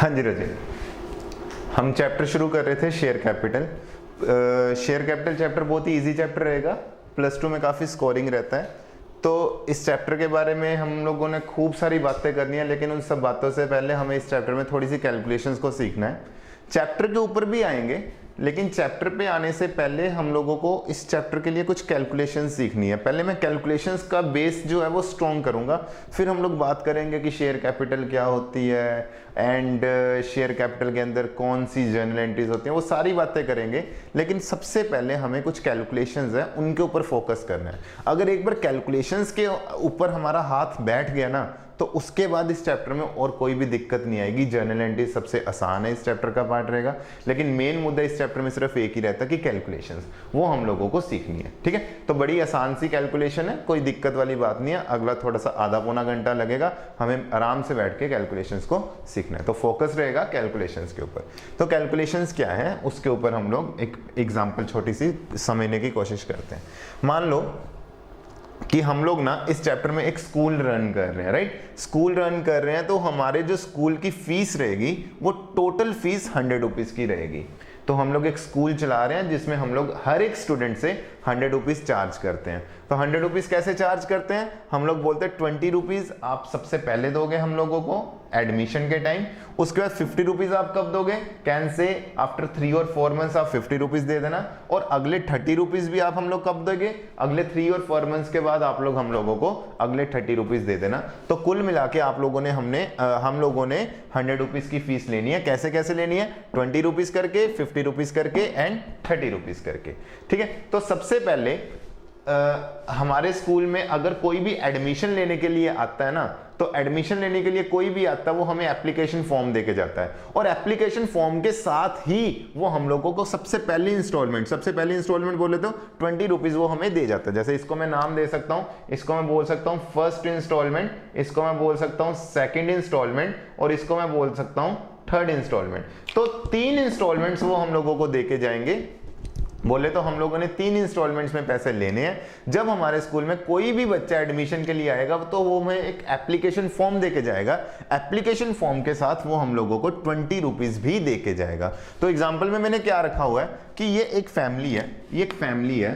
हाँ जी रजत, हम चैप्टर शुरू कर रहे थे share capital. Share capital chapter बहुत ही इजी चैप्टर रहेगा, +2 में काफ़ी स्कोरिंग रहता है। तो इस चैप्टर के बारे में हम लोगों ने खूब सारी बातें करनी है, लेकिन उन सब बातों से पहले हमें इस चैप्टर में थोड़ी सी कैलकुलेशंस को सीखना है। चैप्टर के ऊपर भी आएंगे, लेकिन चैप्टर पे आने से पहले हम लोगों को इस चैप्टर के लिए कुछ कैलकुलेशंस सीखनी है। पहले मैं कैलकुलेशंस का बेस जो है वो स्ट्रॉन्ग करूंगा, फिर हम लोग बात करेंगे कि शेयर कैपिटल क्या होती है एंड शेयर कैपिटल के अंदर कौन सी जर्नल एंट्रीज होती हैं, वो सारी बातें करेंगे। लेकिन सबसे पहले हमें कुछ कैलकुलेशंस है उनके ऊपर फोकस करना है। अगर एक बार कैलकुलेशंस के ऊपर हमारा हाथ बैठ गया ना, तो उसके बाद इस चैप्टर में और कोई भी दिक्कत नहीं आएगी। जर्नल एंट्री सबसे आसान है, इस चैप्टर का पार्ट रहेगा, लेकिन मेन मुद्दा इस चैप्टर में सिर्फ एक ही रहता है कि कैलकुलेशंस, वो हम लोगों को सीखनी है। ठीक है, तो बड़ी आसान सी कैलकुलेशन है, कोई दिक्कत वाली बात नहीं है। अगला थोड़ा सा आधा पौना घंटा लगेगा, हमें आराम से बैठ के कैलकुलेशंस को सीखना है, तो फोकस रहेगा कैलकुलेशंस के ऊपर। तो कैलकुलेशंस क्या है उसके ऊपर हम लोग एक एग्जाम्पल छोटी सी समझने की कोशिश करते हैं। मान लो कि हम लोग ना इस चैप्टर में एक स्कूल रन कर रहे हैं, राइट। स्कूल रन कर रहे हैं तो हमारे जो स्कूल की फीस रहेगी वो टोटल फीस 100 रुपीज की रहेगी। तो हम लोग एक स्कूल चला रहे हैं जिसमें हम लोग हर एक स्टूडेंट से 100 रुपीज चार्ज करते हैं। तो 100 रुपीज कैसे चार्ज करते हैं, हम लोग बोलते हैं 20 रुपीज आप सबसे पहले दोगे हम लोगों को एडमिशन के टाइम, उसके बाद 50 रुपीज आप कब दोगे, कैन से आफ्टर 3 और 4 मंथ्स आप 50 रुपीज दे देना, और अगले 30 रुपीज भी आप हम लोग कब दोगे, अगले 3 और 4 मंथ्स के बाद आप लोग हम लोगों को अगले 30 रुपीज दे देना। तो कुल मिला के आप लोगों ने हम लोगों ने 100 रुपीज की फीस लेनी है। कैसे कैसे लेनी है, 20 रुपीज करके, 50 रुपीज करके एंड 30 रुपीज करके। ठीक है, तो सबसे पहले हमारे स्कूल में अगर कोई भी एडमिशन लेने के लिए आता है ना, तो एडमिशन लेने के लिए कोई भी आता है वो हमें एप्लीकेशन फॉर्म देके जाता है, और एप्लीकेशन फॉर्म के साथ ही वो हम लोगों को सबसे पहली इंस्टॉलमेंट बोले तो 20 रुपीज वो हमें दे जाता है। जैसे इसको मैं नाम दे सकता हूं, इसको मैं बोल सकता हूं फर्स्ट इंस्टॉलमेंट, इसको मैं बोल सकता हूं सेकेंड इंस्टॉलमेंट, और इसको मैं बोल सकता हूं थर्ड इंस्टॉलमेंट। तो 3 इंस्टॉलमेंट्स वो हम लोगों को देके जाएंगे। बोले तो हम लोगों ने 3 इंस्टॉलमेंट्स में पैसे लेने हैं। जब हमारे स्कूल में कोई भी बच्चा एडमिशन के लिए आएगा तो वो हमें एक एप्लीकेशन फॉर्म देके जाएगा। एप्लीकेशन फॉर्म के साथ वो हम लोगों को 20 रुपीज भी देके जाएगा। तो एग्जाम्पल में मैंने क्या रखा हुआ है कि ये एक फैमिली है, ये एक फैमिली है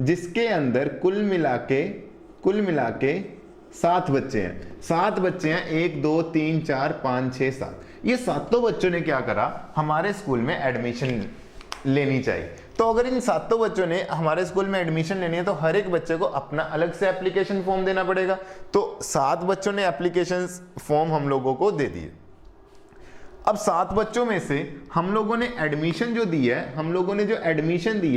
जिसके अंदर कुल मिला के 7 बच्चे हैं। 7 बच्चे हैं, 1 2 3 4 5 6 7। ये 7 बच्चों ने क्या करा, हमारे स्कूल में एडमिशन लेनी चाहिए। तो अगर इन 7 बच्चों ने हमारे स्कूल में एडमिशन लेनी है तो हर एक बच्चे को अपना अलग से एप्लीकेशन फॉर्म देना पड़ेगा। तो 7 बच्चों ने एप्लीकेशन फॉर्म हम लोगों को दे दिए। अब 7 बच्चों में से हम लोगों ने एडमिशन जो दी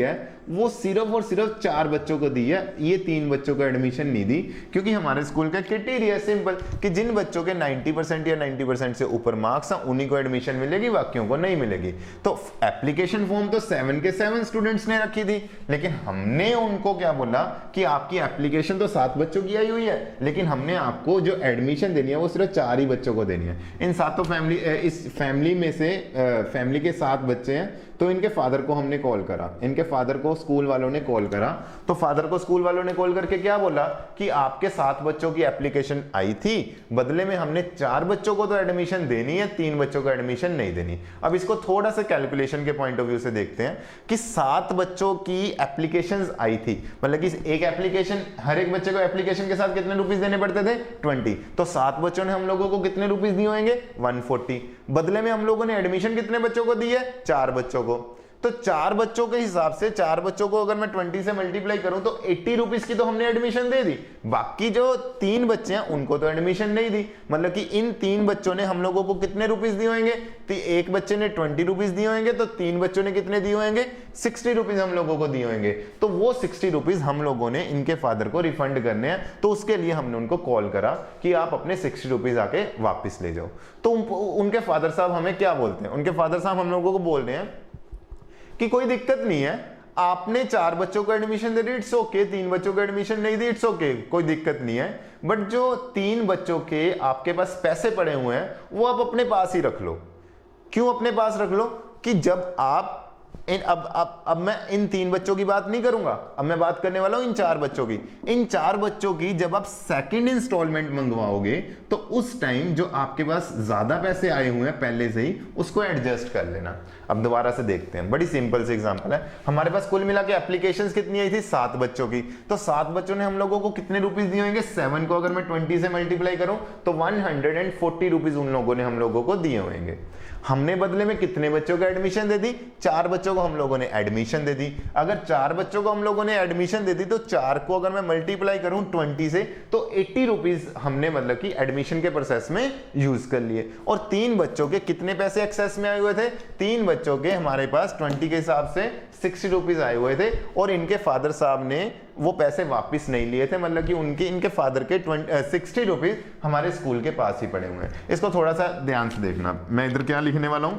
है, वो सिर्फ और सिर्फ 4 बच्चों को दी है। ये 3 बच्चों को एडमिशन नहीं दी, क्योंकि हमारे स्कूल का क्राइटेरिया सिंपल कि जिन बच्चों के 90% या 90% से ऊपर मार्क्स हैं उन्हीं को एडमिशन मिलेगी, बाकियों को नहीं मिलेगी। तो एप्लीकेशन फॉर्म तो 7 के 7 स्टूडेंट्स ने रखी थी, लेकिन हमने उनको क्या बोला कि आपकी एप्लीकेशन तो 7 बच्चों की आई हुई है, लेकिन हमने आपको जो एडमिशन देनी है वो सिर्फ 4 ही बच्चों को देनी है। इन 7 फैमिली में से फैमिली के 7 बच्चे हैं, तो इनके फादर को हमने कॉल करा, इनके फादर को स्कूल वालों ने कॉल करा। तो फादर को स्कूल वालों ने कॉल करके क्या बोला कि आपके 7 बच्चों की एप्लीकेशन आई थी, बदले में हमने 4 बच्चों को तो एडमिशन देनी है, 3 बच्चों को एडमिशन नहीं देनी। अब इसको थोड़ा सा कैलकुलेशन के पॉइंट ऑफ व्यू से देखते हैं कि 7 बच्चों की एप्लीकेशन आई थी, मतलब कि एक एप्लीकेशन, हर एक बच्चे को एप्लीकेशन के साथ कितने रुपीज देने पड़ते थे, 20। तो 7 बच्चों ने हम लोगों को कितने रुपीज दिए होंगे, 140। बदले में हम लोगों ने एडमिशन कितने बच्चों को दी है, 4 बच्चों को। तो 4 बच्चों के हिसाब से 4 बच्चों को अगर मैं 20 से मल्टीप्लाई करूं तो 80 रुपीज की तो हमने एडमिशन दे दी। बाकी जो 3 बच्चे हैं उनको तो एडमिशन नहीं दी, मतलब कि इन 3 बच्चों ने हम लोगों को कितने रुपीज दिए होंगे, तो एक बच्चे ने 20 रुपीज दिए होंगे, तो 3 बच्चों ने कितने दिए होंगे, 60 रुपीज हम लोगों को दिए होंगे। तो वो 60 रुपीज हम लोगों ने इनके फादर को रिफंड करने हैं। तो उसके लिए हमने उनको कॉल करा कि आप अपने 60 रुपीज आके वापिस ले जाओ। तो उनके फादर साहब हमें क्या बोलते हैं, उनके फादर साहब हम लोगों को बोल रहे हैं कि कोई दिक्कत नहीं है, आपने 4 बच्चों को admission they the, it's okay, 3 बच्चों को एडमिशन नहीं दी, इट्स ओके, कोई दिक्कत नहीं है। बट जो 3 बच्चों के आपके पास पैसे पड़े हुए हैं वो आप अपने पास ही रख लो। क्यों अपने पास रख लो, कि जब आप अब मैं इन 3 बच्चों की बात नहीं करूंगा, अब मैं बात करने वाला हूं इन 4 बच्चों की। इन 4 बच्चों की जब आप सेकंड इंस्टॉलमेंट मंगवाओगे तो उस टाइम जो आपके पास ज्यादा पैसे आए हुए हैं पहले से ही, उसको एडजस्ट कर लेना। अब दोबारा से देखते हैं, बड़ी सिंपल सी एग्जांपल है। हमारे पास कुल मिला के एप्लीकेशंस कितनी आई थी? 7 बच्चों की। तो 7 बच्चों ने हम लोगों को कितने रुपीस दिए होंगे? 7 को अगर मैं 20 से मल्टीप्लाई करूं तो 140 रुपीस उन लोगों ने हम लोगों को दिए होंगे। हमने बदले में कितने बच्चों को एडमिशन दे दी? 4 बच्चों को हम लोगों ने एडमिशन दे दी। अगर 4 बच्चों को हम लोगों ने एडमिशन दे दी तो 4 को अगर मैं मल्टीप्लाई करूं 20 से तो 80 रुपीस हमने मतलब कि एडमिशन के प्रोसेस में यूज कर लिए। और 3 बच्चों के कितने पैसे एक्सेस में आए हुए थे? 3 बच्चों के हमारे पास 20 के हिसाब से 60 रुपीज आए हुए थे और इनके फादर साहब ने वो पैसे वापस नहीं लिए थे, मतलब कि इनके फादर के 60 रुपीज हमारे स्कूल के पास ही पड़े हुए हैं। इसको थोड़ा सा ध्यान से देखना, मैं इधर क्या लिखने वाला हूं?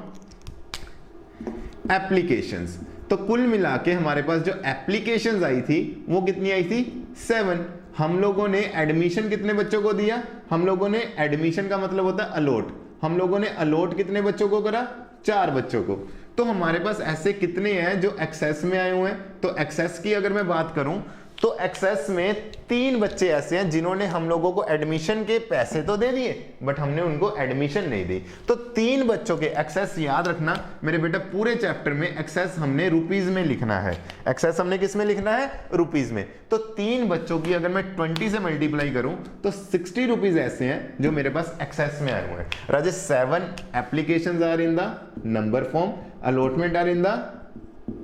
एप्लीकेशंस। तो कुल मिला के हमारे पास जो एप्लीकेशंस आई थी वो कितनी आई थी? 7। हम लोगों ने एडमिशन कितने बच्चों को दिया? हम लोगों ने एडमिशन का मतलब होता है अलॉट। हम लोगों ने अलॉट कितने बच्चों को करा? 4 बच्चों को। तो हमारे पास ऐसे कितने हैं जो एक्सेस में आए हुए हैं? तो एक्सेस की अगर मैं बात करूं तो एक्सेस में 3 बच्चे ऐसे हैं जिन्होंने हम लोगों को एडमिशन के पैसे तो दे दिए बट हमने उनको एडमिशन नहीं दी। तो 3 बच्चों के एक्सेस, याद रखना मेरे बेटा, पूरे चैप्टर में एक्सेस हमने रुपीज में लिखना है। एक्सेस हमने किस में लिखना है? रुपीज में। तो 3 बच्चों की अगर मैं 20 से मल्टीप्लाई करूं तो 60 रुपीज ऐसे हैं जो मेरे पास एक्सेस में आए हुए हैं। Rajesh 7 applications are in the number form, allotment are in the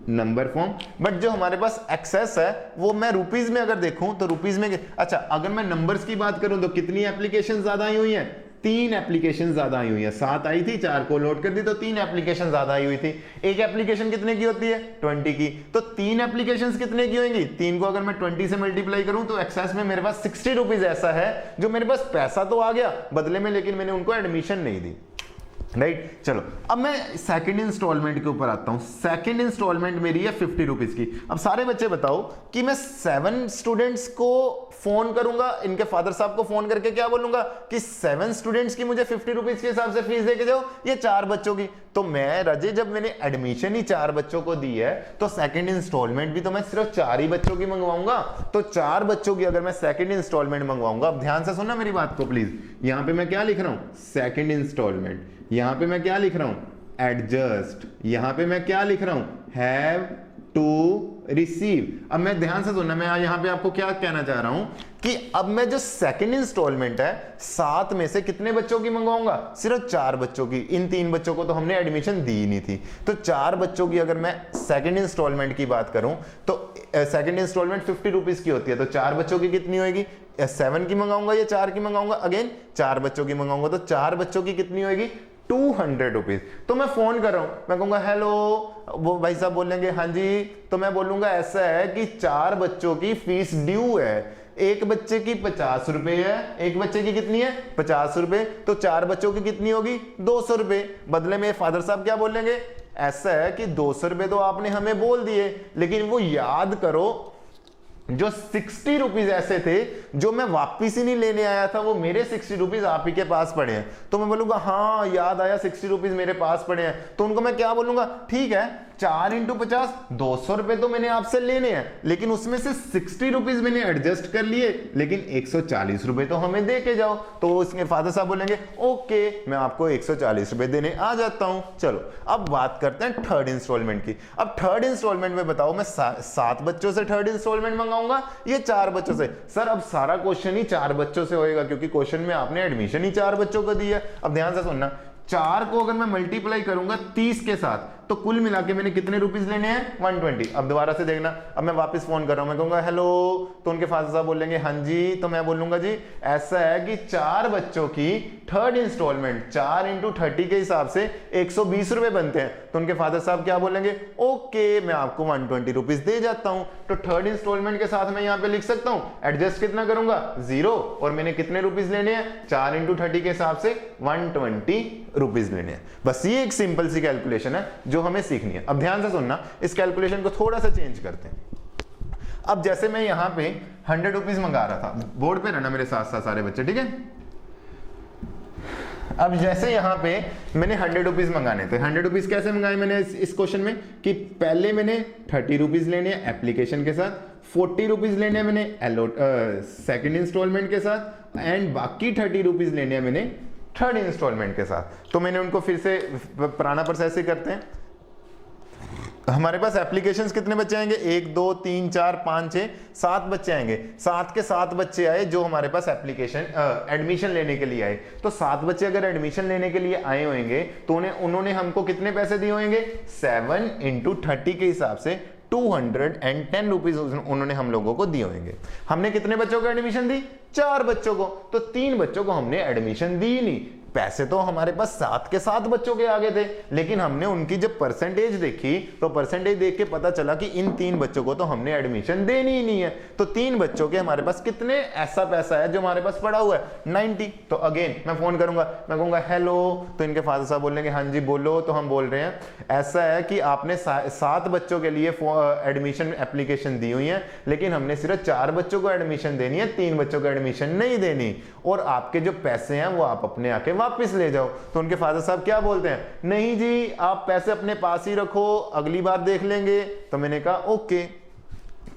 number form, but जो हमारे पास एक्सेस है वो मैं रुपीज में अगर देखूं तो रुपीज में, अच्छा अगर मैं नंबर्स की बात करूं तो कितनी एप्लीकेशन ज्यादा आई हुई हैं? 3 एप्लीकेशन ज्यादा आई हुई है। 7 आई थी, 4 को लोड कर दी तो 3 एप्लीकेशन ज्यादा आई हुई थी। एक एप्लीकेशन कितने की होती है? 20 की। तो 3 एप्लीकेशन कितने की होंगी? 3 को अगर मैं 20 से मल्टीप्लाई करूं तो एक्सेस में मेरे पास 60 रुपीज ऐसा है जो मेरे पास पैसा तो आ गया बदले में, लेकिन मैंने उनको एडमिशन नहीं दी। राइट, चलो अब मैं सेकंड इंस्टॉलमेंट के ऊपर आता हूं। सेकंड इंस्टॉलमेंट मेरी है 50 रुपीज की। अब सारे बच्चे बताओ कि मैं 7 स्टूडेंट्स को फोन करूंगा, इनके फादर साहब को फोन करके क्या बोलूंगा कि 7 स्टूडेंट्स की मुझे 50 रुपीज के हिसाब से फीस देके जाओ, ये 4 बच्चों की। तो मैं राजे जब मैंने एडमिशन ही 4 बच्चों को दी है तो सेकंड इंस्टॉलमेंट भी तो मैं सिर्फ 4 ही बच्चों की मंगवाऊंगा। तो 4 बच्चों की अगर मैं सेकंड इंस्टॉलमेंट मंगवाऊंगा, अब ध्यान से सुनना मेरी बात को प्लीज, यहां पे मैं क्या लिख रहा हूं? Second instalment. यहां पे मैं क्या लिख रहा हूं? एडजस्ट। यहां पे मैं क्या लिख रहा हूं? Have to receive. अब मैं ध्यान से सुनना, मैं यहां पे आपको क्या कहना चाह रहा हूं कि अब मैं जो सेकंड इंस्टॉलमेंट है 7 में से कितने बच्चों की मंगवाऊंगा? सिर्फ 4 बच्चों की। इन 3 बच्चों को तो हमने एडमिशन दी नहीं थी। तो 4 बच्चों की अगर मैं सेकंड इंस्टॉलमेंट की बात करूं तो सेकंड इंस्टॉलमेंट 50 रुपीज की होती है। तो 4 बच्चों की कितनी होगी? 7 की मंगाऊंगा या 4 की मंगाऊंगा? अगेन 4 बच्चों की मंगाऊंगा। तो 4 बच्चों की कितनी होगी? 200 रुपीज। तो मैं फोन कर रहा हूं, मैं कहूंगा हेलो, वो भाई साहब बोलेंगे हाँ जी, तो मैं बोलूंगा ऐसा है कि 4 बच्चों की फीस ड्यू है। एक बच्चे की 50 रुपए है, एक बच्चे की कितनी है? 50 रुपए। तो 4 बच्चों की कितनी होगी? 200 रुपए। बदले में फादर साहब क्या बोलेंगे? ऐसा है कि 200 रुपए तो आपने हमें बोल दिए, लेकिन वो याद करो जो 60 रुपीज ऐसे थे जो मैं वापिस ही नहीं लेने आया था, वो मेरे 60 रुपीज आप ही के पास पड़े हैं। तो मैं बोलूंगा हाँ याद आया, 60 रुपीज मेरे पास पड़े हैं। तो उनको मैं क्या बोलूंगा? ठीक है, 4 × 50 200 रुपए तो मैंने आपसे लेने हैं, लेकिन उसमें से 60 रुपीज मैंने एडजस्ट कर लिए, लेकिन 140 रुपए तो हमें दे के जाओ। तो उसके फादर साहब बोलेंगे ओके, मैं आपको 140 रुपए देने आ जाता हूं। चलो अब बात करते हैं थर्ड इंस्टॉलमेंट की। अब थर्ड इंस्टॉलमेंट में बताओ, मैं 7 बच्चों से थर्ड इंस्टॉलमेंट मंगाऊंगा ये 4 बच्चों से? सर अब सारा क्वेश्चन ही 4 बच्चों से होएगा क्योंकि क्वेश्चन में आपने एडमिशन ही 4 बच्चों को दी है। अब ध्यान से सुनना, 4 को अगर मैं मल्टीप्लाई करूंगा 30 के साथ तो कुल मिला के मैंने कितने रुपीस लेने हैं? 120। अब दोबारा से देखना, अब मैं वापस फोन कर रहा हूं, मैं कहूंगा हेलो, तो उनके फादर साहब बोलेंगे हाँ जी। तो मैं बोलूंगा जी ऐसा है कि 4 बच्चों की थर्ड इंस्टॉलमेंट 4 × 30 के हिसाब से 120 रुपए बनते हैं। तो उनके फादर साहब क्या बोलेंगे? ओके, मैं आपको 120 रुपीज दे जाता हूं। तो थर्ड इंस्टॉलमेंट के साथ मैं यहां पे लिख सकता हूं, एडजस्ट कितना करूंगा? 0, और मैंने कितने रुपीज लेने हैं? 4 × 30 के हिसाब से 120 रुपीज लेने हैं। बस ये एक सिंपल सी कैलकुलेशन है जो हमें सीखनी है। अब ध्यान से सुनना, इस कैलकुलेशन को थोड़ा सा चेंज करते हैं। अब जैसे मैं यहां पे 100 रुपीज मंगा रहा था, बोर्ड पे रहना मेरे साथ साथ सारे बच्चे, ठीक है? अब जैसे यहाँ पे मैंने 100 रुपीज मंगाने थे, 100 रुपीज कैसे मंगाए मैंने इस क्वेश्चन में कि पहले मैंने 30 रुपीज लेने हैं एप्लीकेशन के साथ, 40 रुपीज लेने हैं मैंने सेकंड इंस्टॉलमेंट के साथ, एंड बाकी 30 रुपीज लेने हैं मैंने थर्ड इंस्टॉलमेंट के साथ। तो मैंने उनको फिर से पुराना प्रोसेस ही करते हैं। हमारे पास एप्लीकेशंस कितने बच्चे आएंगे, 1 2 3 4 5 6 7 बच्चे आएंगे। 7 के 7 बच्चे आए जो हमारे पास एडमिशन लेने के लिए आए। तो 7 बच्चे अगर एडमिशन लेने के लिए आए होंगे तो उन्होंने हमको कितने पैसे दिए होंगे, 7 × 30 के हिसाब से 210 रुपीज उन्होंने हम लोगों को दिए होंगे। हमने कितने बच्चों को एडमिशन दी, 4 बच्चों को, तो 3 बच्चों को हमने एडमिशन दी नहीं। पैसे तो हमारे पास 7 के 7 बच्चों के आगे थे, लेकिन हमने उनकी जब परसेंटेज देखी तो परसेंटेज देख के पता चला कि इन 3 बच्चों को तो हमने एडमिशन देनी ही नहीं है। तो 3 बच्चों के हमारे पास कितने ऐसा पैसा है जो हमारे पास पड़ा हुआ है, 90। तो अगेन मैं फोन करूंगा, मैं कहूंगा हेलो, तो इनके फादर साहब बोलेंगे हाँ जी बोलो। तो हम बोल रहे हैं ऐसा है कि आपने 7 बच्चों के लिए एडमिशन एप्लीकेशन दी हुई है, लेकिन हमने सिर्फ 4 बच्चों को एडमिशन देनी है, 3 बच्चों को एडमिशन नहीं देनी, और आपके जो पैसे हैं वो आप अपने आके वापस ले जाओ। तो उनके फादर साहब क्या बोलते हैं, नहीं जी आप पैसे अपने पास ही रखो, अगली बार देख लेंगे। तो मैंने कहा ओके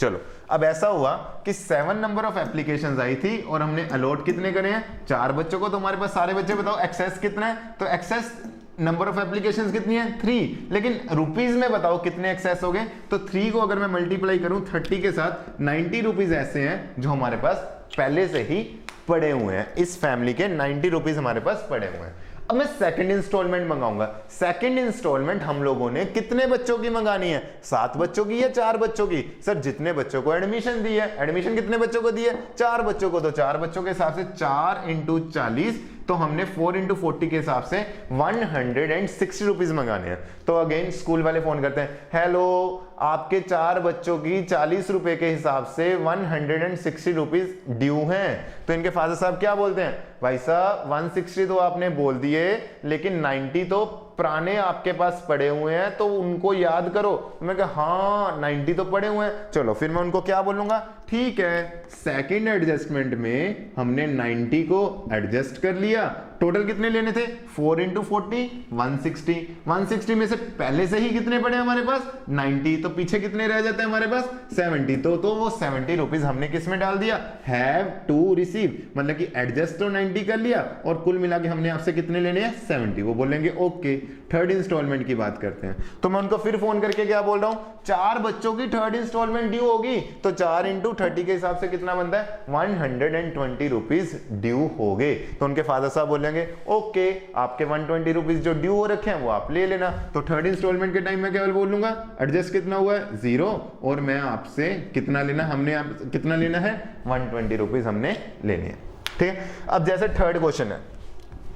चलो। अब ऐसा हुआ कि 7 नंबर ऑफ एप्लीकेशंस आई थी और हमने अलॉट कितने करे हैं, 4 बच्चों को। तो हमारे पास सारे बच्चे बताओ एक्सेस कितना है, तो एक्सेस नंबर ऑफ एप्लीकेशंस कितनी है, 3। लेकिन रुपीज में बताओ कितने एक्सेस हो गए, तो 3 को अगर मैं मल्टीप्लाई करूं 30 के साथ, 90 रुपीज ऐसे हैं जो हमारे पास पहले से ही पड़े हुए हैं। इस फैमिली के 90 रुपीज हमारे पास पड़े हुए हैं। अब मैं सेकंड इंस्टॉलमेंट मंगाऊंगा। सेकंड इंस्टॉलमेंट हम लोगों ने कितने बच्चों की मंगानी है, 7 बच्चों की या 4 बच्चों की? सर जितने बच्चों को एडमिशन दी है, एडमिशन कितने बच्चों को दी है, 4 बच्चों को। तो 4 बच्चों के हिसाब से 4 × 40, तो हमने 4 × 40 के हिसाब से 160 रुपीज मंगाने हैं। तो अगेन स्कूल वाले फोन करते हैं, हेलो आपके 4 बच्चों की 40 रुपए के हिसाब से 160 रुपीज ड्यू हैं। तो इनके फादर साहब क्या बोलते हैं, भाई साहब 160 तो आपने बोल दिए, लेकिन 90 तो पुराने आपके पास पड़े हुए हैं, तो उनको याद करो। मैं कहा हाँ 90 तो पड़े हुए हैं। चलो फिर मैं उनको क्या बोलूंगा, ठीक है सेकंड एडजस्टमेंट में हमने 90 को एडजस्ट कर लिया। टोटल कितने लेने थे, 4 × 40 160। 160 में से पहले से ही कितने पड़े हमारे पास, 90। तो पीछे कितने रह जाते हैं हमारे पास, 70। तो वो 70 रुपीज हमने किस में डाल दिया, हैव टू रिसीव, मतलब कि एडजस्ट तो 90 कर लिया और कुल मिला के हमने आपसे कितने लेने हैं, 70। वो बोलेंगे ओके। थर्ड इंस्टॉलमेंट की बात करते हैं। तो मैं उनको फिर फोन करके क्या बोल रहा हूं, 4 बच्चों की थर्ड इंस्टॉलमेंट ड्यू होगी, तो 4 × 30 के हिसाब से कितना बनता है, 120 रुपीज ड्यू हो गए। तो उनके फादर साहब बोलेंगे ओके आपके 120 रुपीज जो ड्यू हो रखे हैं वो आप ले लेना। तो थर्ड इंस्टॉलमेंट के टाइम में केवल बोलूंगा एडजस्ट कितना हुआ है, 0, और मैं आपसे कितना लेना, हमने कितना लेना है, 120 रुपीज हमने लेने हैं। ठीक है। अब जैसे थर्ड क्वेश्चन है,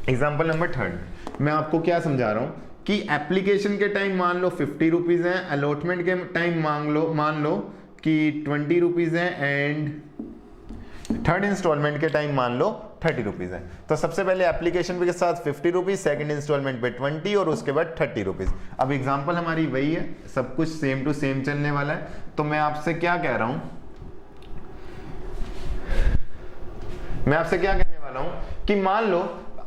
एग्जाम्पल नंबर 3, मैं आपको क्या समझा रहा हूं कि एप्लीकेशन के टाइम मान लो 50 रुपीज है, अलॉटमेंट के टाइम मान लो कि 20 रुपीज है, एंड थर्ड इंस्टॉलमेंट के टाइम मान लो 30 रुपीज है। तो सबसे पहले एप्लीकेशन पे के साथ 50 रुपीज, सेकंड इंस्टॉलमेंट पे 20 और उसके बाद 30 रुपीज। अब एग्जांपल हमारी वही है, सब कुछ सेम टू सेम चलने वाला है। तो मैं आपसे क्या कह रहा हूं, मैं आपसे क्या कहने वाला हूं कि मान लो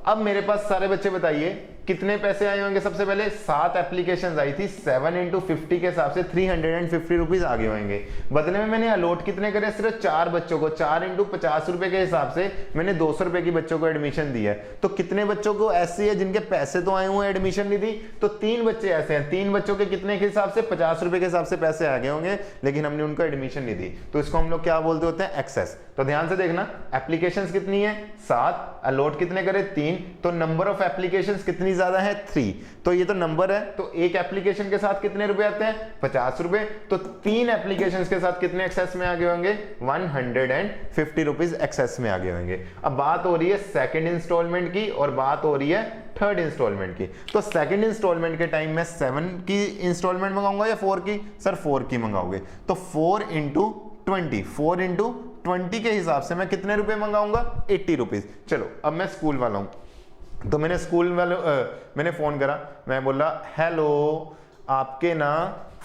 अब मेरे पास सारे बच्चे बताइए कितने पैसे आए होंगे। सबसे पहले 7 एप्लीकेशंस आई थी, 7 × 50 के हिसाब से 350 रुपीज आगे होंगे। बदले में मैंने अलॉट कितने करे, सिर्फ 4 बच्चों को, 4 × 50 रुपए के हिसाब से मैंने 200 रुपए की बच्चों को एडमिशन दी है। तो कितने बच्चों को ऐसे है जिनके पैसे तो आए हुए हैं, एडमिशन नहीं दी, तो 3 बच्चे ऐसे हैं। 3 बच्चों के कितने के हिसाब से, 50 रुपए के हिसाब से पैसे आगे होंगे, लेकिन हमने उनको एडमिशन नहीं दी। तो इसको हम लोग क्या बोलते होते हैं, एक्सेस। तो ध्यान से देखना, एप्लीकेशंस कितनी है, 7, अलॉट कितने करे, 3, तो नंबर ऑफ एप्लीकेशंस कितनी ज्यादा है, 3। तो ये तो नंबर है, तो एक एप्लीकेशन के साथ कितने रुपए आते हैं, 50 रुपए। तो 3 एप्लीकेशंस के साथ कितने एक्सेस में आगे होंगे, 150 रुपीज एक्सेस में आगे होंगे। अब बात हो रही है सेकंड इंस्टॉलमेंट की और बात हो रही है थर्ड इंस्टॉलमेंट की। तो सेकंड इंस्टॉलमेंट के टाइम में 7 की इंस्टॉलमेंट मंगाऊंगा या 4 की, सर 4 की मंगाओगे। तो 4 × 20, 4 × 20 के हिसाब से मैं कितने रुपए मंगाऊंगा, 80 रुपीज। चलो अब मैं स्कूल वाला हूं, तो मैंने स्कूल वाले मैंने फोन करा, मैं बोला हेलो आपके ना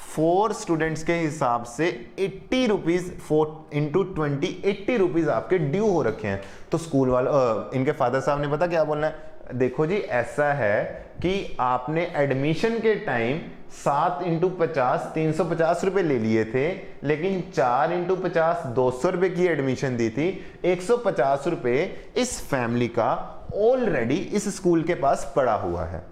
4 स्टूडेंट्स के हिसाब से 80 रुपीज, 4 × 20 80 रुपीज आपके ड्यू हो रखे हैं। तो स्कूल वाला इनके फादर साहब ने पता क्या बोलना है, देखो जी ऐसा है कि आपने एडमिशन के टाइम 7 × 50 350 रुपए ले लिए थे, लेकिन 4 × 50 200 रुपए की एडमिशन दी थी। 150 रुपए इस फैमिली का ऑलरेडी इस स्कूल के पास पड़ा हुआ है।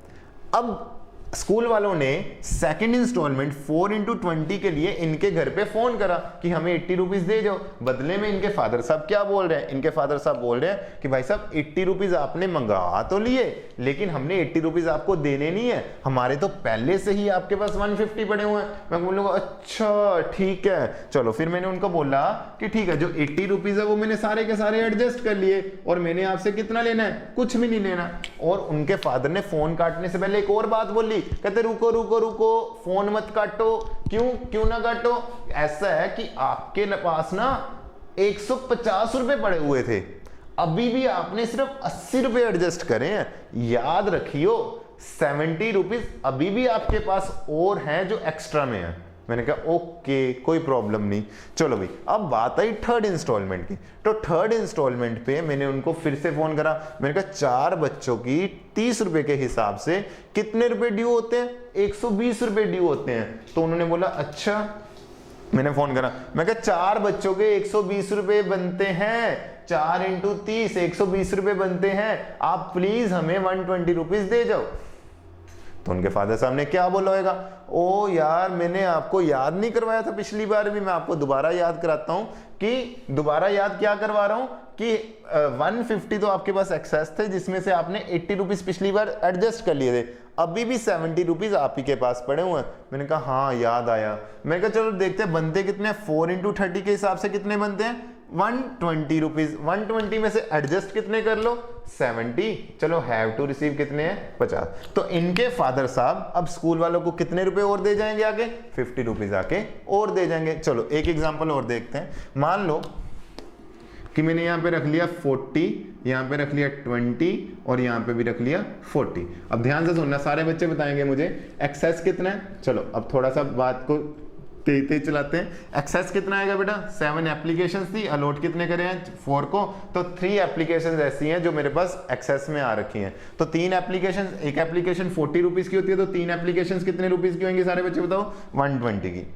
अब स्कूल वालों ने सेकंड इंस्टॉलमेंट 4 × 20 के लिए इनके घर पे फोन करा कि हमें 80 रुपीज दे जाओ। बदले में इनके फादर साहब क्या बोल रहे हैं, इनके फादर साहब बोल रहे हैं कि भाई साहब 80 रुपीज आपने मंगा तो लिए, लेकिन हमने 80 रुपीज आपको देने नहीं है, हमारे तो पहले से ही आपके पास 150 पड़े हुए हैं। मैं बोलूंगा अच्छा ठीक है चलो। फिर मैंने उनको बोला कि ठीक है, जो 80 रुपीज है वो मैंने सारे के सारे एडजस्ट कर लिए, और मैंने आपसे कितना लेना है, कुछ भी नहीं लेना। और उनके फादर ने फोन काटने से पहले एक और बात बोली, कहते रुको रुको रुको, फोन मत काटो। क्यों ना काटो? ऐसा है कि आपके पास ना 150 रुपए पड़े हुए थे, अभी भी आपने सिर्फ 80 रुपए एडजस्ट करे हैं। याद रखियो 70 रुपीज अभी भी आपके पास और हैं जो एक्स्ट्रा में है। मैंने कहा ओके कोई प्रॉब्लम नहीं। चलो भाई, अब बात आई थर्ड इंस्टॉलमेंट की। तो थर्ड इंस्टॉलमेंट पे मैंने उनको फिर से फोन करा। मैंने कहा 4 बच्चों की 30 रुपए के हिसाब से कितने रुपए ड्यू होते हैं? 120 रुपए ड्यू होते हैं। तो उन्होंने बोला अच्छा। मैंने फोन करा, मैं कहा 4 बच्चों के 120 रुपए बनते हैं, 4 × 30 120 रुपए बनते हैं, आप प्लीज हमें 120 रुपीज दे जाओ। तो उनके फादर साहब ने क्या बोला होगा, ओ यार मैंने आपको याद नहीं करवाया था पिछली बार भी, मैं आपको दोबारा याद कराता हूं कि दोबारा याद क्या करवा रहा हूं कि 150 तो आपके पास एक्सेस थे, जिसमें से आपने 80 रुपीज पिछली बार एडजस्ट कर लिए थे, अभी भी 70 रुपीज आप ही के पास पड़े हुए हैं। मैंने कहा हाँ याद आया। मैंने कहा चलो देखते हैं बनते कितने, 4 × 30 के हिसाब से कितने बनते हैं, 120 रुपीज। 120 में से एडजस्ट कितने कर लो, 70। चलो हैव टू रिसीव कितने हैं, 50। तो इनके फादर साहब अब स्कूल वालों को कितने रुपए और दे जाएंगे आगे, 50 रुपीज आके और दे जाएंगे। चलो एक एग्जांपल और देखते हैं। मान लो कि मैंने यहाँ पे रख लिया 40, यहाँ पे रख लिया 20 और यहाँ पे भी रख लिया 40। अब ध्यान से सुनना, सारे बच्चे बताएंगे मुझे एक्सेस कितना है। चलो अब थोड़ा सा बात को तेज चलाते हैं। एक्सेस कितना आएगा बेटा, 7 एप्लीकेशंस थी, अलॉट कितने करे हैं, 4 को। तो 3 एप्लीकेशंस ऐसी हैं जो मेरे पास एक्सेस में आ रखी हैं। तो 3 एप्लीकेशन, एक एप्लीकेशन 40 रुपीज की होती है, तो 3 एप्लीकेशंस कितने रुपीज की होंगी सारे बच्चे बताओ, 120 की।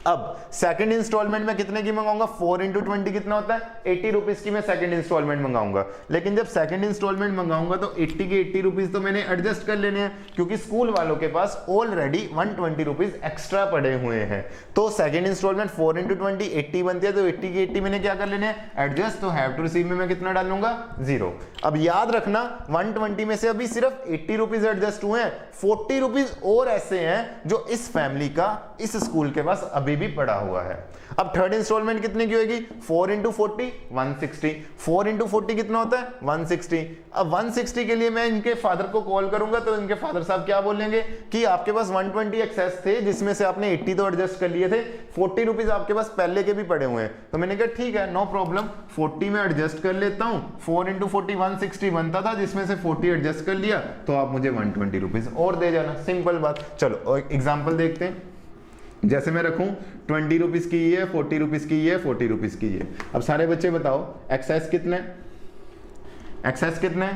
अब सेकंड इंस्टॉलमेंट में कितने की मंगाऊंगा, 4 × 20 कितना होता है, 80 रुपीज की मैं सेकंड इंस्टॉलमेंट मंगाऊंगा। लेकिन जब सेकंड इंस्टॉलमेंट मंगाऊंगा तो 80 के 80 रुपीज तो मैंने एडजस्ट कर लेने हैं, क्योंकि स्कूल वालों के पास ऑलरेडी 120 रुपीज एक्स्ट्रा पड़े हुए हैं। तो सेकंड इंस्टॉलमेंट 4 × 20 80 बनती है, तो 80 के 80 मैंने क्या कर लेने हैं, एडजस्ट। तो हैव टू रिसीव में मैं कितना डालूंगा, 0। अब याद रखना 120 में से अभी सिर्फ 80 रुपीज एडजस्ट हुए हैं, 40 रुपीज और ऐसे हैं जो इस फैमिली का इस स्कूल के पास अभी भी पड़ा हुआ है। अब थर्ड इंस्टॉलमेंट कितने की होगी, 4 × 40 160। 4 × 40 कितना होता है, 160। अब 160 के लिए मैं इनके फादर को कॉल करूंगा, तो इनके फादर साहब क्या बोलेंगे कि आपके पास 120 एक्सेस थे, जिसमें से आपने 80 तो एडजस्ट कर लिए थे, 40 रुपीज आपके पास पहले के भी पड़े हुए हैं। तो मैंने कहा ठीक है नो प्रॉब्लम, 40 में एडजस्ट कर लेता हूं। 4 × 40 160 बनता था, जिसमें से 40 एडजस्ट कर लिया, तो आप मुझे 120 रुपीज और दे जाना, सिंपल बात। चलो एग्जाम्पल देखते हैं। जैसे मैं रखूं 20 रुपीज की ये, 40 रुपीज की ये, 40 रुपीज की ये। अब सारे बच्चे बताओ एक्सेस कितने, एक्सेस कितने,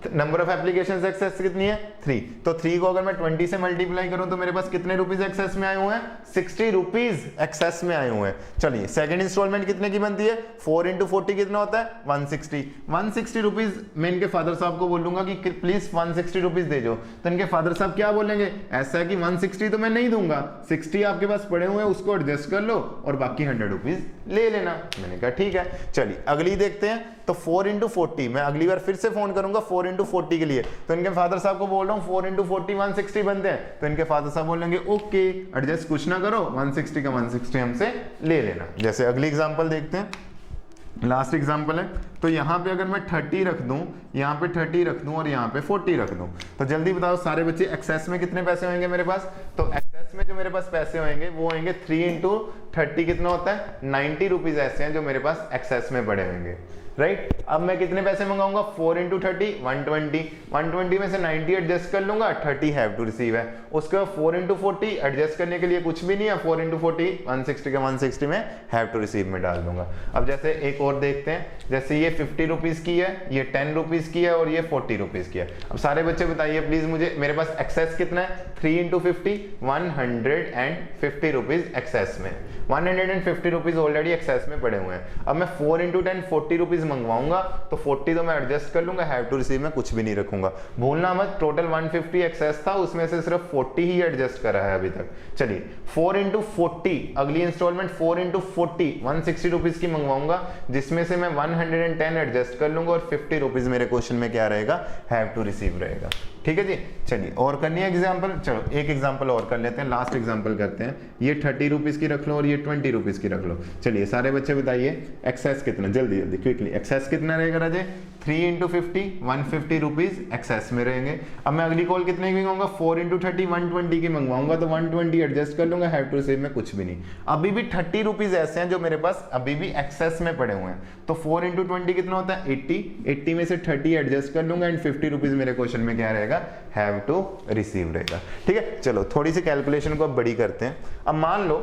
नंबर ऑफ एप्लीकेशन एक्सेस कितनी है, 3। तो 3 को अगर मैं 20 से मल्टीप्लाई करूं तो मेरे पास कितने रुपीज एक्सेस में आए हुए हैं, 60 रुपीज एक्सेस में आए हुए हैं। चलिए सेकंड इंस्टॉलमेंट कितने की बनती है, 4 × 40 कितना होता है, 160। 160 रुपीज मैं इनके फादर साहब को बोलूंगा कि प्लीज 160 रुपीज दे दो। तो इनके फादर साहब क्या बोलेंगे, ऐसा है कि 160 तो मैं नहीं दूंगा, 60 आपके पास पड़े हुए हैं, उसको एडजस्ट कर लो और बाकी 100 रुपीज ले लेना। मैंने कहा ठीक है। चलिए अगली देखते हैं। तो 4 × 40 मैं अगली बार फिर से फोन करूंगा 4 × 40 के लिए। तो इनके फादर साहब को बोल रहा हूं 4 × 40 160 बनते हैं। तो इनके फादर साहब बोलेंगे ओके एडजस्ट कुछ ना करो, 160 का 160 हमसे ले लेना। जैसे अगली एग्जांपल देखते हैं, लास्ट एग्जांपल है। तो यहाँ पे अगर मैं 30 रख दूं, यहाँ पे 30 रख दूं और यहाँ पे 40 रख दूं, तो जल्दी बताओ सारे बच्चे एक्सेस में कितने पैसे होंगे मेरे पास। तो एक्सेस में जो मेरे पास पैसे होंगे वो होंगे 3 × 30 कितना होता है, 90 रुपीज ऐसे हैं जो मेरे पास एक्सेस में पड़े होंगे। राइट। अब मैं कितने पैसे मंगाऊंगा, 4 इंटू 30 120, 120 में से 90 एडजस्ट कर लूंगा, 30 हैव टू रिसीव है। उसके बाद 4 इंटू 40 एडजस्ट करने के लिए कुछ भी नहीं है, 4 इंटू 40 160 के 160 में हैव टू रिसीव में डाल दूंगा। अब जैसे एक और देखते हैं, जैसे ये 50 रुपीज की है, ये 10 रुपीज की है और ये 40 रुपीज की है। अब सारे बच्चे बताइए प्लीज मुझे, मेरे पास एक्सेस कितना है, 3 इंटू 50 150 रुपीज एक्सेस में, 150 रुपीज ऑलरेडी एक्सेस में पड़े हुए हैं। अब मैं 4 इंटू 10 40 रुपीज मंगवाऊंगा तो 40 तो मैं एडजस्ट कर लूंगा, हैव टू रिसीव में कुछ भी नहीं रखूंगा। भूलना मत टोटल 150 एक्सेस था, उसमें से सिर्फ 40 ही एडजस्ट करा है अभी तक। चलिए 4 इंटू 40, अगली इंस्टॉलमेंट 4 इंटू 40 160 रुपीज की मंगवाऊंगा, जिसमें से मैं 110 एडजस्ट कर लूंगा और 50 रुपीज मेरे क्वेश्चन में क्या रहेगा, हैव टू रिसीव रहेगा। ठीक है जी। चलिए और करनी है एग्जाम्पल, चलो एक एग्जाम्पल और कर लेते हैं, लास्ट एग्जाम्पल करते हैं। ये 30 रुपीज की रख लो और ये 20 रुपीज की रख लो। चलिए सारे बच्चे बताइए एक्सेस कितना, जल्दी जल्दी क्विकली, एक्सेस कितना रहेगा राजे, 3 इंटू 50 150 रुपीज एक्सेस में रहेंगे। अब मैं अगली कॉल कितने की मंगवाऊंगा, 4 इंटू 30 120 की मंगवाऊंगा, तो 120 एडजस्ट कर लूंगा, हैव टू रिसीव में कुछ भी नहीं। अभी भी 30 रुपीज ऐसे हैं जो मेरे पास अभी भी एक्सेस में पड़े हुए हैं, तो 4 इंटू 20 कितना होता है 80 में से 30 एडजस्ट कर लूंगा एंड 50 रुपीज मेरे क्वेश्चन में क्या रहेगा, हैव टू रिसीव रहेगा। ठीक है, चलो थोड़ी सी कैलकुलेशन को अब बड़ी करते हैं। अब मान लो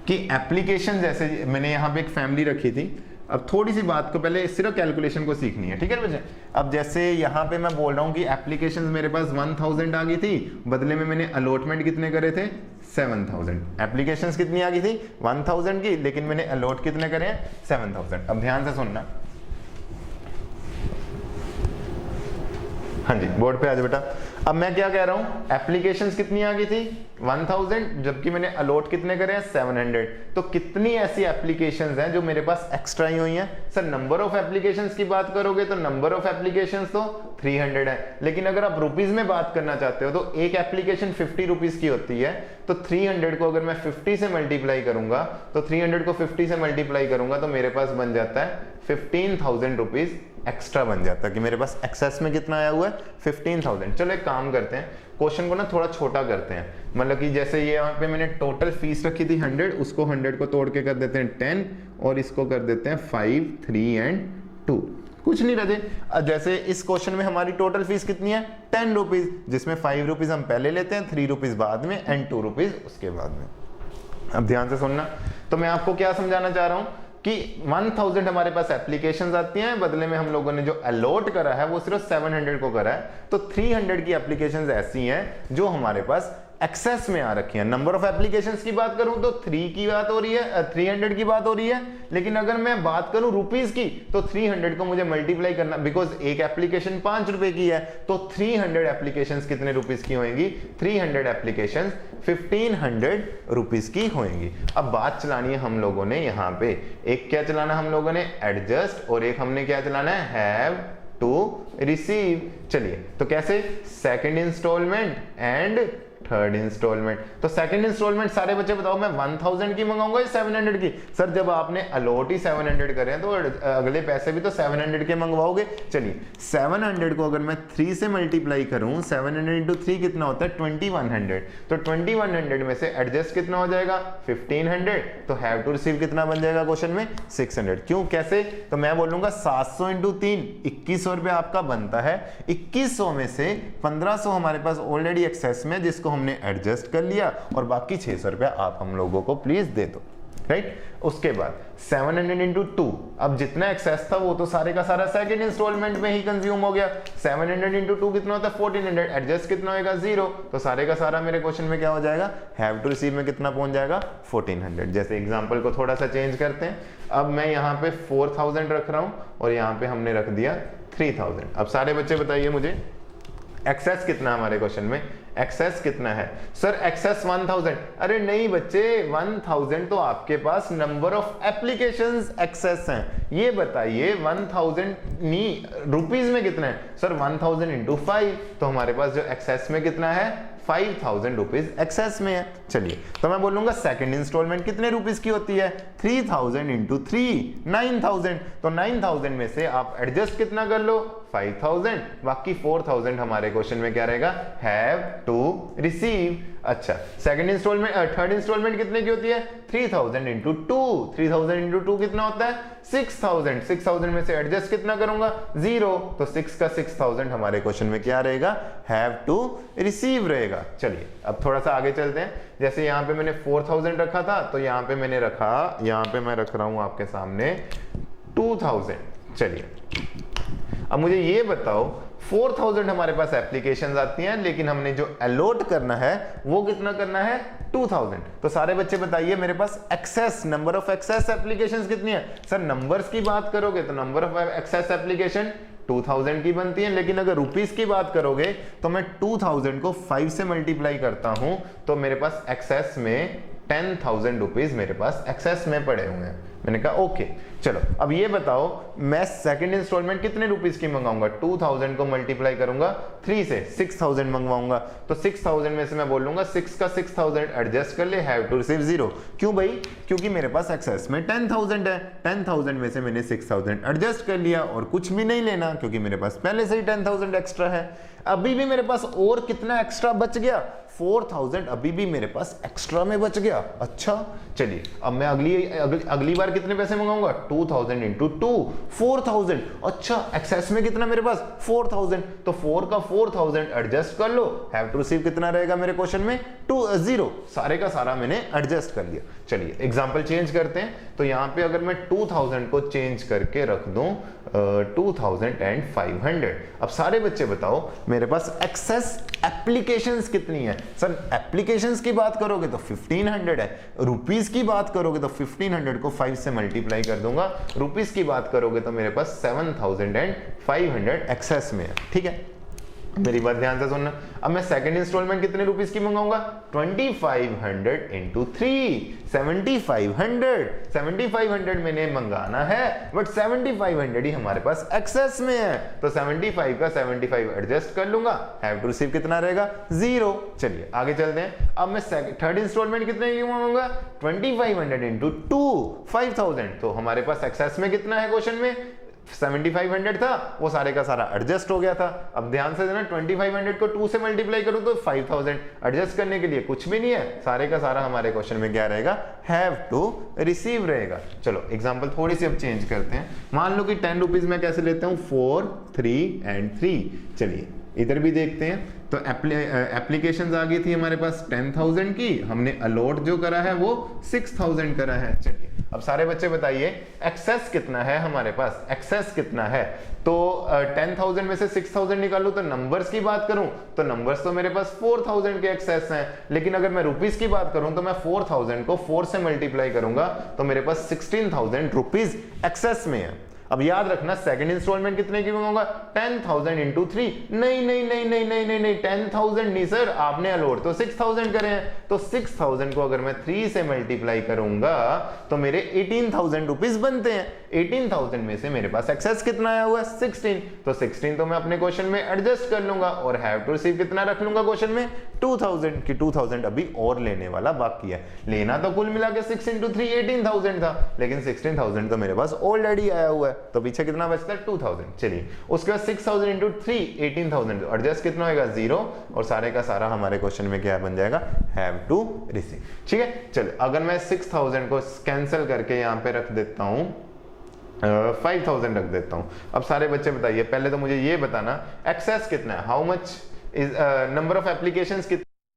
कि एप्लीकेशन, जैसे मैंने यहाँ पे एक फैमिली रखी थी, अब थोड़ी सी बात को पहले सिर्फ कैलकुलेशन को सीखनी है। ठीक है बच्चे, अब जैसे यहाँ पे मैं बोल रहा हूँ कि एप्लीकेशंस मेरे पास 1000 आ गई थी, बदले में मैंने अलॉटमेंट कितने करे थे, 7000। एप्लीकेशंस कितनी आ गई थी 1000 की, लेकिन मैंने अलॉट कितने करे हैं, 7000। अब ध्यान से सुनना, हाँ जी बोर्ड पे आ जाओ बेटा। अब मैं क्या कह रहा हूं, एप्लीकेशंस कितनी आ गई थी 1000, जबकि मैंने अलॉट कितने करे हैं 700। तो कितनी ऐसी एप्लीकेशंस हैं जो मेरे पास एक्स्ट्रा ही हुई हैं। सर नंबर ऑफ एप्लीकेशंस की बात करोगे तो नंबर ऑफ एप्लीकेशंस तो 300 है, लेकिन अगर आप रुपीज में बात करना चाहते हो तो एक एप्लीकेशन 50 रुपीज की होती है, तो 300 को अगर मैं 50 से मल्टीप्लाई करूंगा, तो 300 को 50 से मल्टीप्लाई करूंगा तो मेरे पास बन जाता है 15,000 रुपीज एक्स्ट्रा बन जाता है, कि मेरे पास एक्सेस में कितना आया हुआ है 15,000। चलो एक काम करते हैं, क्वेश्चन को ना थोड़ा छोटा करते हैं, मतलब कि जैसे ये यहाँ पे मैंने टोटल फीस रखी थी 100, उसको 100 को तोड़ के कर देते हैं 10 और इसको कर देते हैं 5 3 एंड 2, कुछ नहीं रहे। जैसे इस क्वेश्चन में हमारी टोटल फीस कितनी है 10 रुपीज, जिसमें 5 रुपीज हम पहले लेते हैं, 3 रुपीज बाद में एंड 2 रुपीज उसके बाद में। अब ध्यान से सुनना, तो मैं आपको क्या समझाना चाह रहा हूं कि 1000 हमारे पास एप्लीकेशंस आती हैं, बदले में हम लोगों ने जो अलॉट करा है वो सिर्फ 700 को करा है, तो 300 की एप्लीकेशंस ऐसी हैं जो हमारे पास एक्सेस में आ रखी है। नंबर ऑफ एप्लीकेशंस की बात करूं तो 3 की बात हो रही है, 300 की बात हो रही है, लेकिन अगर मैं बात करूं रुपीस की तो 300 को मुझे मल्टीप्लाई करना, बिकॉज एक एप्लीकेशन 5 रुपए की है, तो 300 एप्लीकेशंस कितने रुपीस की होंगी, 300 एप्लीकेशंस 1500 रुपीस की होंगी। अब बात चलानी है हम लोगों ने यहाँ पे, एक क्या चलाना हम लोगों ने एडजस्ट, और एक हमने क्या चलाना है हैव टू रिसीव। चलिए तो कैसे, second instalment and third instalment. तो सेकंड इंस्टॉलमेंट सारे बच्चे बताओ मैं 1000 की मंगाऊंगा या 700 की। सर जब आपने अलॉट ही 700 करे तो अगले पैसे भी तो 700 के मंगवाओगे। चलिए 700 को अगर मैं 3 से मल्टीप्लाई करूं, 700 इंटू 3 कितना होता है 2100, तो 2100 में से एडजस्ट कितना हो जाएगा 1500, तो हैव टू रिसीव कितना बन जाएगा क्वेश्चन में 600। क्यों कैसे, तो मैं बोलूंगा 700 इंटू 3 2100 रुपया आपका बनता है, 2100 में से 1500 हमारे पास ऑलरेडी एक्सेस में जिसको हमने एडजस्ट कर लिया, और बाकी 600 रुपया आप हम लोगों को प्लीज दे दो, राइट। उसके बाद 700 इंटू 2, अब जितना एक्सेस था वो तो सारे का सारा सेकंड इंस्टॉलमेंट में ही कंज्यूम हो गया। 700 इंटू 2 कितना होता है 1400, एडजस्ट कितना होगा 0, तो सारे का सारा मेरे क्वेश्चन में क्या हो जाएगा, हैव टू रिसीव में कितना पहुंच जाएगा 1400। जैसे एग्जांपल को थोड़ा सा चेंज करते हैं, अब मैं यहाँ पे 4000 रख रहा हूं और यहाँ पे हमने रख दिया 3000। अब सारे बच्चे बताइए मुझे एक्सेस कितना हमारे क्वेश्चन में, एक्सेस कितना है सर, एक्सेस 1000। अरे नहीं बच्चे, 1000 तो आपके पास नंबर ऑफ एप्लीकेशंस एक्सेस हैं। ये बताइए 1000 नहीं रुपीस में कितना है सर, 1000 इंटू 5, तो हमारे पास जो एक्सेस में कितना है 5000 रुपीज एक्सेस में है। चलिए तो मैं बोलूंगा सेकंड इंस्टॉलमेंट कितने रुपीस की होती है 3000 इंटू 3 9000, तो 9000 में से आप एडजस्ट कितना कर लो 5000, बाकी 4000 हमारे क्वेश्चन में क्या रहेगा, हैव टू रिसीव। अच्छा, सेकंड इंस्टॉलमेंट, थर्ड इंस्टॉलमेंट कितने की होती है, 3000 इंटू 2, 3000 इंटू 2 कितना होता है, 6000, 6000 में से एडजस्ट कितना करूंगा, 0, तो 6 का 6000 हमारे क्वेश्चन में क्या रहेगा, हैव टू रिसीव रहेगा। चलिए अब थोड़ा सा आगे चलते हैं। जैसे यहाँ पे मैंने 4000 रखा था, तो यहाँ पे मैंने रखा, यहाँ पे मैं रख रहा हूं आपके सामने 2000। चलिए अब मुझे ये बताओ, 4000 हमारे पास एप्लीकेशंस आती हैं, लेकिन हमने जो अलॉट करना है वो कितना करना है, 2000। तो सारे बच्चे बताइए मेरे पास access, number of access applications कितनी है। सर नंबर्स की बात करोगे तो नंबर ऑफ एक्सेस एप्लीकेशन 2000 की बनती है, लेकिन अगर रुपीस की बात करोगे तो मैं 2000 को 5 से मल्टीप्लाई करता हूं, तो मेरे पास एक्सेस में 10,000 रुपीज मेरे पास एक्सेस में पड़े हुए हैं। मैंने कहा ओके। चलो अब ये बताओ, मैं सेकंड इंस्टॉलमेंट कितने रुपीस की मंगाऊंगा, 2000 को मल्टीप्लाई करूंगा 3 से, 6000 मंगवाऊंगा। तो 6000 में से मैं बोल लूंगा 6 का 6000 एडजस्ट कर ले, हैव टू रिसीव 0। क्यों भाई, क्योंकि मेरे पास एक्सेस में 10,000 है, 10,000 में से मैंने 6000 एडजस्ट कर लिया, और कुछ भी नहीं लेना क्योंकि मेरे पास पहले से ही 10,000 एक्स्ट्रा है। अभी भी मेरे पास और कितना एक्स्ट्रा बच गया, 4000 अभी भी मेरे पास एक्स्ट्रा में बच गया। अच्छा चलिए अब मैं अगली बार कितने पैसे मंगाऊंगा, 2000 इंटू 2, 4000। अच्छा एक्सेस में कितना मेरे पास, 4000, तो 4 का 4000 एडजस्ट कर लो, हैव टू रिसीव कितना रहेगा मेरे क्वेश्चन में, 0। सारे का सारा मैंने एडजस्ट कर लिया। चलिए एग्जांपल चेंज करते हैं। तो यहाँ पे अगर मैं 2000 को चेंज करके रख दूं 2500। अब सारे बच्चे बताओ मेरे पास एक्सेस एप्लीकेशंस कितनी है। सर एप्लीकेशंस की बात करोगे तो 1500 है, रुपीस की बात करोगे तो 1500 को 5 से मल्टीप्लाई कर दूंगा, रुपीस की बात करोगे तो मेरे पास 7500 एक्सेस में है। ठीक है, मेरी बात ध्यान से सुनना। अब मैं सेकंड इंस्टॉलमेंट कितने रुपीस की मंगाऊंगा, 2500 इंटू 3, 7500 मैंने मंगाना है, बट 7500 ही हमारे पास एक्सेस में है, तो 75 का 75 एडजस्ट कर लूंगा, हैव टू रिसीव कितना रहेगा, 0। चलिए आगे चलते हैं। अब मैं थर्ड इंस्टॉलमेंट कितने की मंगाऊंगा, 2500 इंटू 2, 5000। तो हमारे पास एक्सेस में कितना है क्वेश्चन में, 7500 था, वो सारे का सारा एडजस्ट हो गया था। अब ध्यान से देना, 2500 को 2 से मल्टीप्लाई करूं तो 5000, एडजस्ट करने के लिए कुछ भी नहीं है, सारे का सारा हमारे क्वेश्चन में क्या रहेगा, हैव टू रिसीव रहेगा। चलो एग्जांपल थोड़ी सी अब चेंज करते हैं। मान लो कि 10 रुपीज में कैसे लेता हूं, 4, 3 एंड 3। चलिए इधर भी देखते हैं। तो एप्लीकेशंस आ गई थी हमारे पास 10,000 की, हमने अलॉट जो करा है वो 6000 करा है। चलिए अब सारे बच्चे बताइए एक्सेस कितना है हमारे पास, एक्सेस कितना है। तो 10,000 में से 6000 निकालूं तो नंबर्स की बात करूं तो नंबर्स तो मेरे पास 4000 के एक्सेस हैं, लेकिन अगर मैं रुपीस की बात करूं तो मैं 4000 को 4 से मल्टीप्लाई करूंगा तो मेरे पास 16,000 रुपीस एक्सेस में है। अब याद रखना सेकंड इंस्टॉलमेंट कितने की मंगाऊंगा, 10,000 इंटू 3। नहीं नहीं नहीं नहीं नहीं नहीं नहीं 10,000 नहीं सर, आपने अलॉट तो 6000 करे हैं, तो 6000 को अगर मैं 3 से मल्टीप्लाई करूंगा तो मेरे 18,000 रुपीस बनते हैं। 18,000 में से मेरे पास एक्सेस कितना आया हुआ है, 16। तो 16 तो मैं अपने क्वेश्चन में एडजस्ट कर लूंगा, और हैव टू रिसीव कितना रख लूंगा क्वेश्चन में, 2000 की 2000 अभी और लेने वाला बाकी है। लेना तो कुल मिला के 6 इंटू 3 18,000 था, लेकिन 16,000 तो मेरे पास ऑलरेडी आया हुआ है, तो पीछे कितना बचता है, 2000। चलिए उसके बाद 6000 इंटू 3 18,000, तो एडजस्ट कितना होगा, 0, और सारे का सारा हमारे क्वेश्चन में क्या बन जाएगा, हैव टू रिसीव। ठीक है, चलिए अगर मैं 6000 को कैंसिल करके यहाँ पे रख देता हूँ 5000 रख देता हूँ। अब सारे बच्चे बताइए, पहले तो मुझे ये बताना एक्सेस कितना है, how much is number of applications कितना